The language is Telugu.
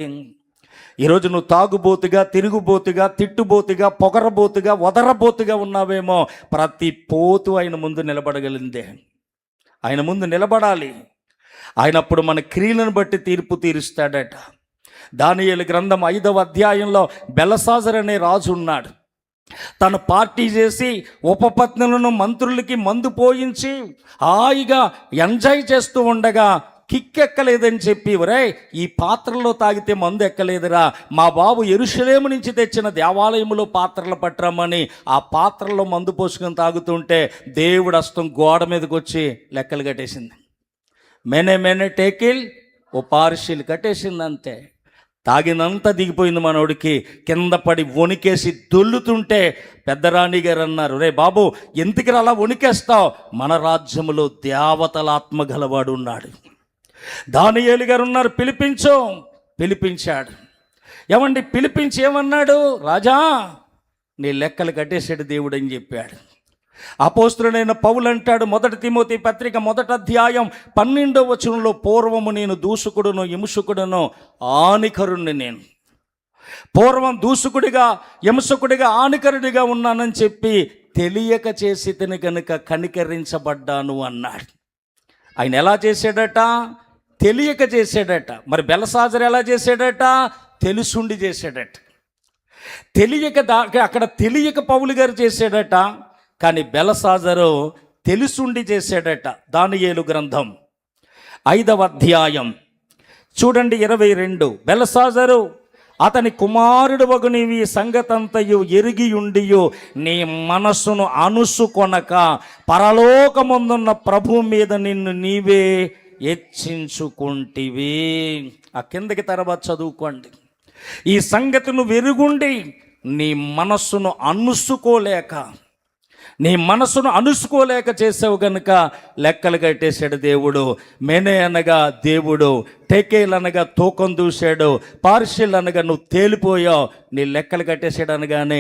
ఈరోజు నువ్వు తాగుబోతుగా, తిరుగుబోతుగా, తిట్టుబోతుగా, పొగరబోతుగా, వదరబోతుగా ఉన్నావేమో. ప్రతి పోతు ఆయన ముందు నిలబడగలిందే. ఆయన ముందు నిలబడాలి. ఆయన అప్పుడు మన క్రియలను బట్టి తీర్పు తీరుస్తాడట. దానియేలు గ్రంథం 5వ అధ్యాయంలో బెల్షాజర్ అనే రాజు ఉన్నాడు. తను పార్టీ చేసి ఉపపత్నులను, మంత్రులకి మందు పోయించి హాయిగా ఎంజాయ్ చేస్తూ ఉండగా కిక్కెక్కలేదని చెప్పి, ఒరే ఈ పాత్రలో తాగితే మందు ఎక్కలేదురా, మా బాబు యెరూషలేము నుంచి తెచ్చిన దేవాలయంలో పాత్రలు పట్టరమ్మని ఆ పాత్రలో మందు పోసుకొని తాగుతుంటే దేవుడు హస్తం గోడ మీదకి వచ్చి లెక్కలు కట్టేసింది. మెనే టేకిల్ ఓ పార్షిల్ కట్టేసింది. అంతే, తాగినంతా దిగిపోయింది మనోడికి. కింద పడి వణికేసి దొల్లుతుంటే పెద్దరాణి గారు అన్నారు, రే బాబు ఎందుకు అలా వణికేస్తావు, మన రాజ్యములో దేవతల ఆత్మ గలవాడు ఉన్నాడు. దానియేలు గారు ఉన్నారు, పిలిపించాడు. ఏమండి పిలిపించి ఏమన్నాడు, రాజా నీ లెక్కలు కట్టేసాడు దేవుడు అని చెప్పాడు. అపోస్తులుడైన పౌలు అంటాడు, 1 తిమోతి పత్రిక 1వ అధ్యాయం 12వ వచనంలో, పూర్వము నేను దూషకుడును, హింసకుడును, హానికరుణ్ణి. నేను పూర్వం దూషకుడిగా, హింసకుడిగా, హానికరుడిగా ఉన్నానని చెప్పి తెలియక చేసి తిని కనుక కనికరించబడ్డాను అన్నాడు. ఆయన ఎలా చేశాడట, తెలియక చేశాడట. మరి బెల్షాజర్ ఎలా చేశాడట, తెలుసుండి చేశాడట. తెలియక అక్కడ తెలియక పౌలు గారు చేశాడట, కానీ బెల్షాజరు తెలుసుండి చేశాడట. దానియేలు గ్రంథం 5వ అధ్యాయం చూడండి 22. బెల్షాజరు అతని కుమారుడు వగు నీవి సంగతంతయు ఎరిగి ఉండియు నీ మనస్సును అనుసుకొనక పరలోకమందున్న ప్రభు మీద నిన్ను నీవే హెచ్చించుకుంటివి. ఆ కిందకి తర్వాత చదువుకోండి. ఈ సంగతిను వెరుగుండి నీ మనస్సును అనుసుకోలేక చేసావు గనుక లెక్కలు కట్టేశాడు దేవుడు. మెనే అనగా దేవుడు, టెకేల్ అనగా తూకం దూశాడు, పార్షిల్ అనగా నువ్వు తేలిపోయావు, నీ లెక్కలు కట్టేశాడు అనగానే